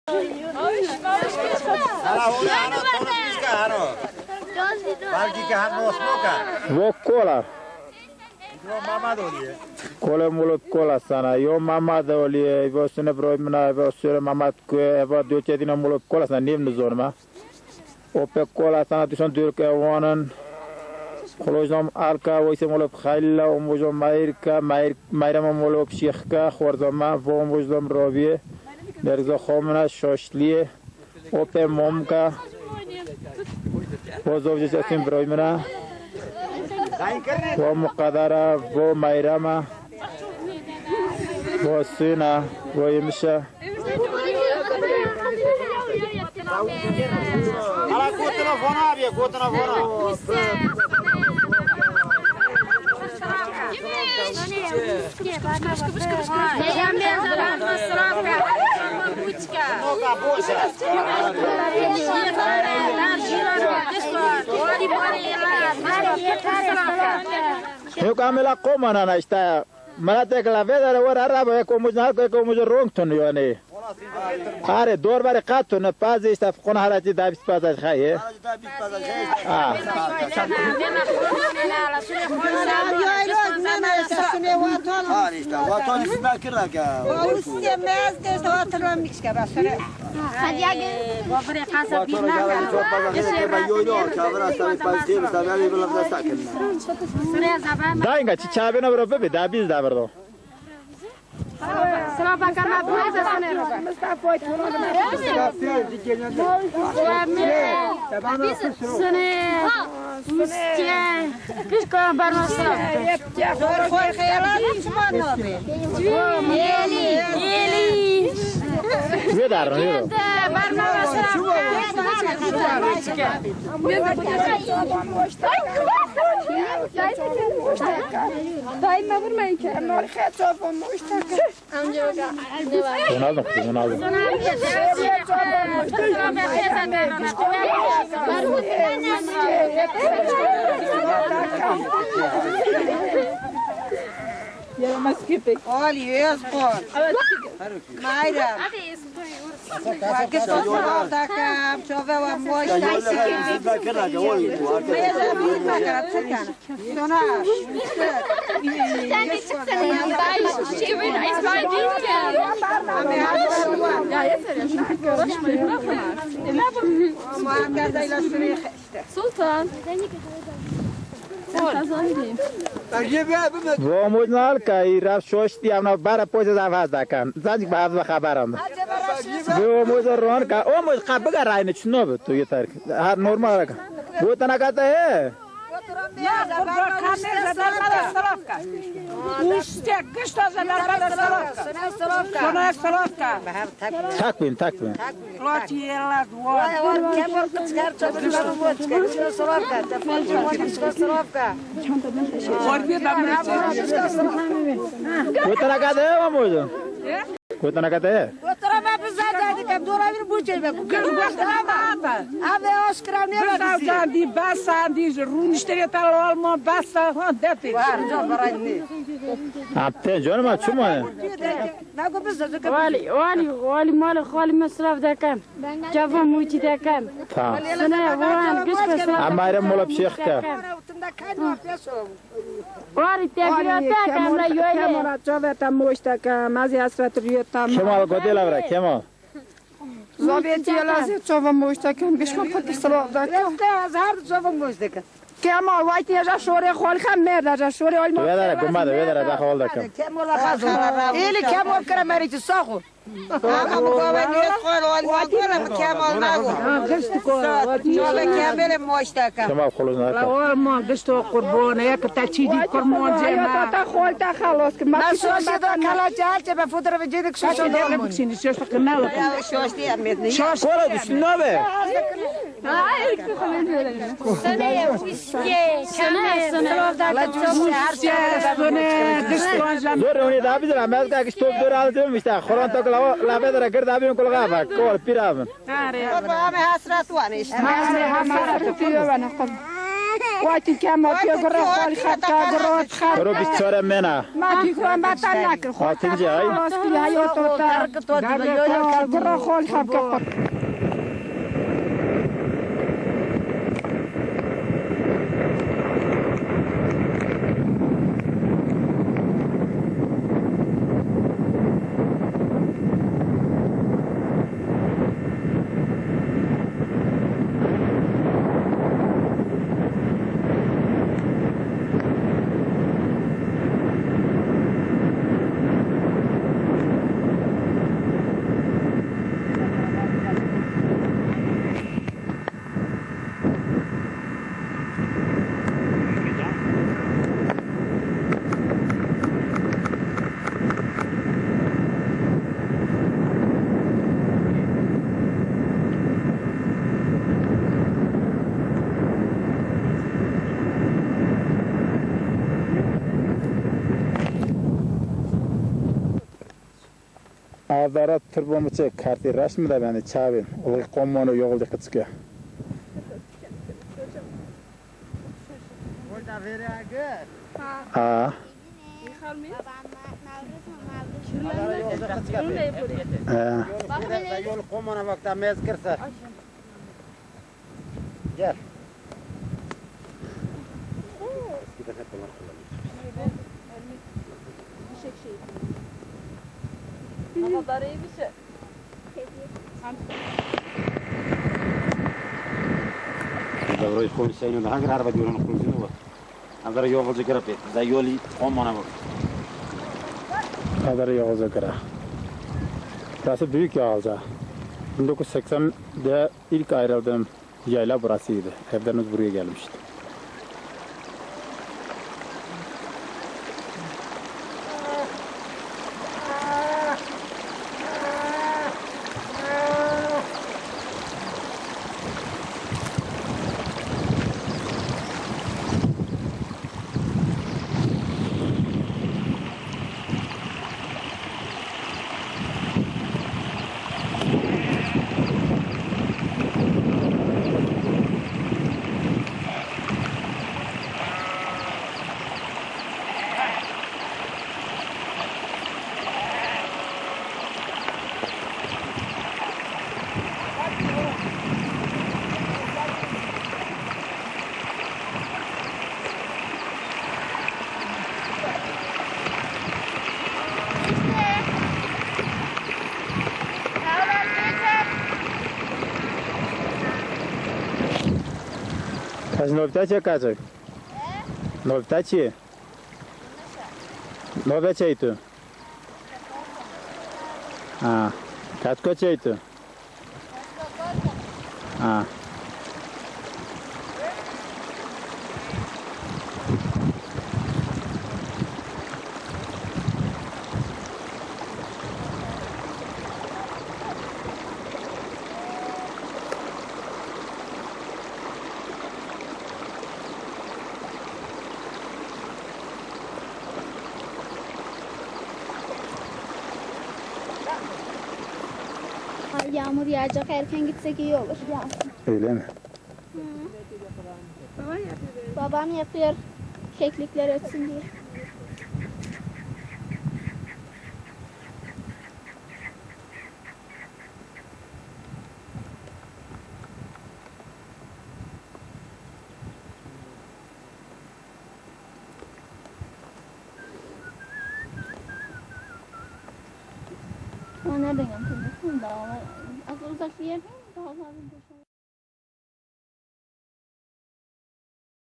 वो कोला कोले मुलो Cola sana yo mamad olie vo sune proimna vo sure mamad que vo duce din mulo kola sana nim zorma o pe kola sana tu son dur que wonan خلوجم آرکا ویسه مولب خیلی و موجم مایرکا مایرم مولب شیخکا خوردم و موجم رویه درگذر خامنه شاشلیه و په مومکا و زوجی سیم برای منه و مقدره و مایرم و سینا و یمشه Ala cu telefonul avea, cu telefonul. Eu camela como na está Malate la vedere ora araba e como já como já roncton yani are dor bare qatto na pazi esta qona harati da bispaza khaye Dainga chichabe na bro da biz da برضو سلام کام بود زنه مصطفی پیش کنم برنامه خور خیالاتی شما یلی بیدار دایم برمی که نور خیلی Olha, Mayra. Qualquer coisa da cá, chove o amor, está Sultan. و مجنال که رفت شوشتی امنا برا پوز زواز دکن زنگ بعض خبرم و مجران که او مج قبل راین چنو بود تو یه طرف هر نرمال که وہ تنا کہتا ہے تکوین وہ تنا کہتا ہے وہ موجود وہ تنا کہتا ہے Apte canım açma. Vali mal khali masraf dakam. Java muti dakam. Tamam. Sana varan güç Ama ayrı molap şeyh ka. Vali tebriyata kamla yoyle. Kemal Java tam moştaka mazi hasret rüyatam. Kemal godel avra Kemal. Zabiyeti lazım Java moştaka gişma pati salat dakam. Azhar Java moştaka. Kemal vayti ya şore khol kham mer ya şore al تو یادره گماده یادره داخل دکم Kemal khazar. Eli Kemal kramari tsaxu. Ama mugavani khol wal Kemal nago. Java Kemal moştaka. Kemal خلوص نکن لا ما دشتو قربانه یک تچیدی کرمان جما تا خول تا خلاص که ما شوشی دا کلا جال چه به فوتر به جدی شوشی شو بکشینی شو کنال شوشی امید شاش کولا دشنو به دور اونی دابی در امید که استوب دور آلتیم میشه خوران تا کلا لابه در گرد دابیم کلا گافه کول پیرامن بابا همه حسرت وانش همه حسرت فيه وانا وقتی که ما پیگرا خال خط کارات خط رو 24 منا ما پیگرا ماتن نکر خود آتینجی ای راستی حیات تا در گرا خال خط کار Azara turbomuçe kartı rasmi da beni çağırın. O komunu yolda kıçıkya. Burada veriyor gör. Ha. Yol komuna bak da mezkirse. Gel. Davroy komisyonu hangi araba diyorsun komisyonu var. Azara yolcu girip da yolu komuna bak. Azara yolda kıra. Burası büyük yağılca. 1980'de ilk ayrıldığım yayla burasıydı. Evden buraya gelmişti. Новитаче каже. Новитаче. Новиче ito. Ah. Katkoche ito. Ah. Yağmur yağacak erken gitsek iyi olur. Öyle mi? Babam yapıyor keklikler ötsün diye. Nereden yapıyorsun? Dağlar. Az uzak bir yer değil mi? Dağlar.